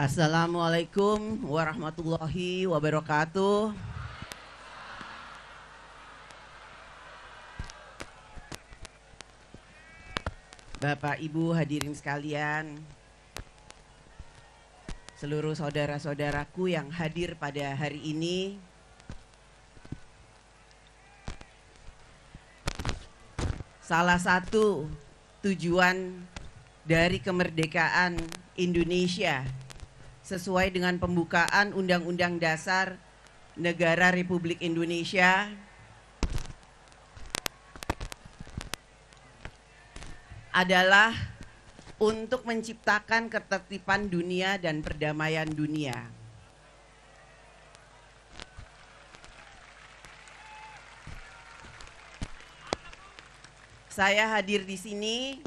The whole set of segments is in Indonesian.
Assalamualaikum warahmatullahi wabarakatuh. Bapak Ibu hadirin sekalian, seluruh saudara-saudaraku yang hadir pada hari ini, salah satu tujuan dari kemerdekaan Indonesia sesuai dengan pembukaan Undang-Undang Dasar Negara Republik Indonesia adalah untuk menciptakan ketertiban dunia dan perdamaian dunia. Saya hadir di sini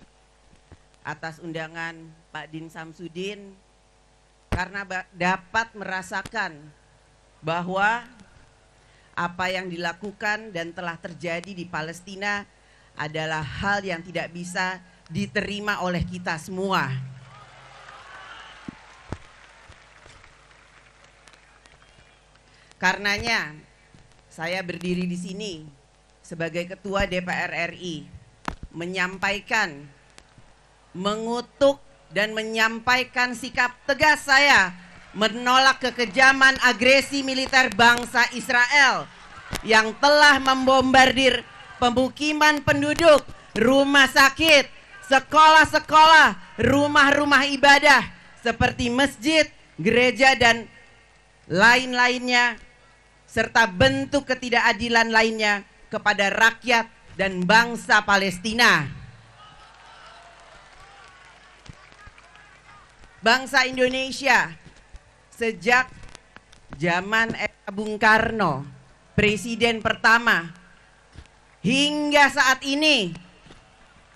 atas undangan Pak Din Samsudin karena dapat merasakan bahwa apa yang dilakukan dan telah terjadi di Palestina adalah hal yang tidak bisa diterima oleh kita semua. Karenanya saya berdiri di sini sebagai Ketua DPR RI menyampaikan, mengutuk dan menyampaikan sikap tegas saya menolak kekejaman agresi militer bangsa Israel yang telah membombardir pemukiman penduduk, rumah sakit, sekolah-sekolah, rumah-rumah ibadah seperti masjid, gereja dan lain-lainnya, serta bentuk ketidakadilan lainnya kepada rakyat dan bangsa Palestina. Bangsa Indonesia sejak zaman era Bung Karno, presiden pertama, hingga saat ini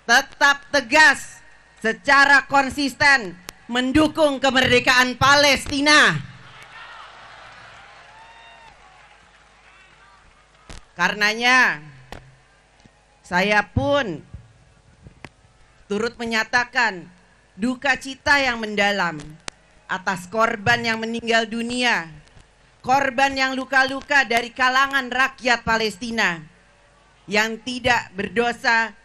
tetap tegas secara konsisten mendukung kemerdekaan Palestina. Karenanya saya pun turut menyatakan duka cita yang mendalam atas korban yang meninggal dunia, korban yang luka-luka dari kalangan rakyat Palestina yang tidak berdosa,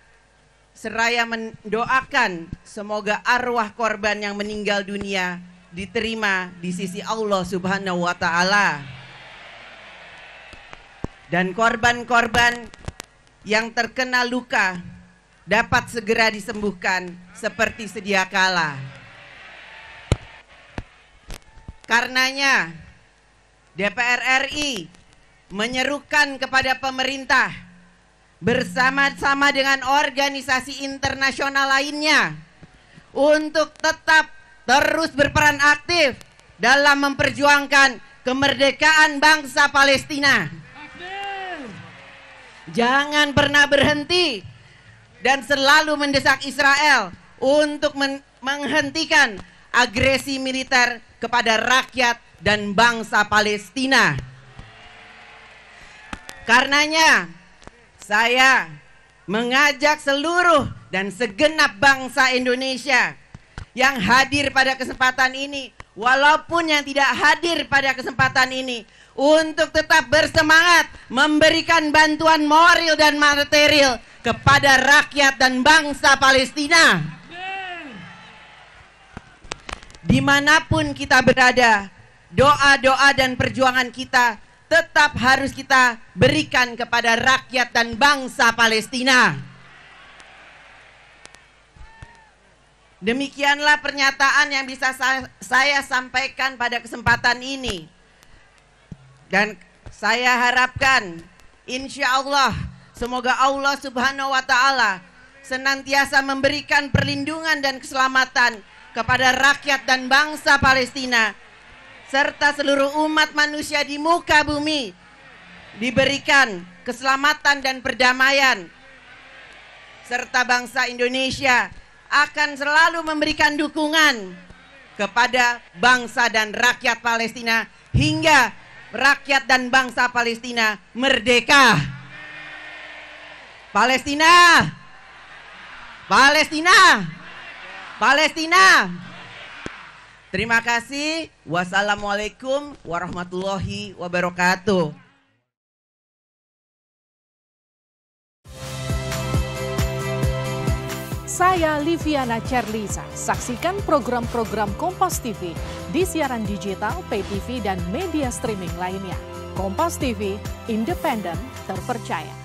seraya mendoakan semoga arwah korban yang meninggal dunia diterima di sisi Allah Subhanahu wa Ta'ala, dan korban-korban yang terkena luka dapat segera disembuhkan seperti sedia kala. Karenanya DPR RI menyerukan kepada pemerintah bersama-sama dengan organisasi internasional lainnya untuk tetap terus berperan aktif dalam memperjuangkan kemerdekaan bangsa Palestina. Jangan pernah berhenti dan selalu mendesak Israel untuk menghentikan agresi militer kepada rakyat dan bangsa Palestina. Karenanya saya mengajak seluruh dan segenap bangsa Indonesia yang hadir pada kesempatan ini, walaupun yang tidak hadir pada kesempatan ini, untuk tetap bersemangat memberikan bantuan moral dan material kepada rakyat dan bangsa Palestina. Dimanapun kita berada, doa-doa dan perjuangan kita tetap harus kita berikan kepada rakyat dan bangsa Palestina. Demikianlah pernyataan yang bisa saya sampaikan pada kesempatan ini. Dan saya harapkan insya Allah semoga Allah Subhanahu wa Ta'ala senantiasa memberikan perlindungan dan keselamatan kepada rakyat dan bangsa Palestina, serta seluruh umat manusia di muka bumi diberikan keselamatan dan perdamaian, serta bangsa Indonesia akan selalu memberikan dukungan kepada bangsa dan rakyat Palestina hingga rakyat dan bangsa Palestina merdeka. Palestina, Palestina, Palestina. Terima kasih. Wassalamualaikum warahmatullahi wabarakatuh. Saya Liviana Cerlisa. Saksikan program-program Kompas TV di siaran digital, pay TV, dan media streaming lainnya. Kompas TV, independen, terpercaya.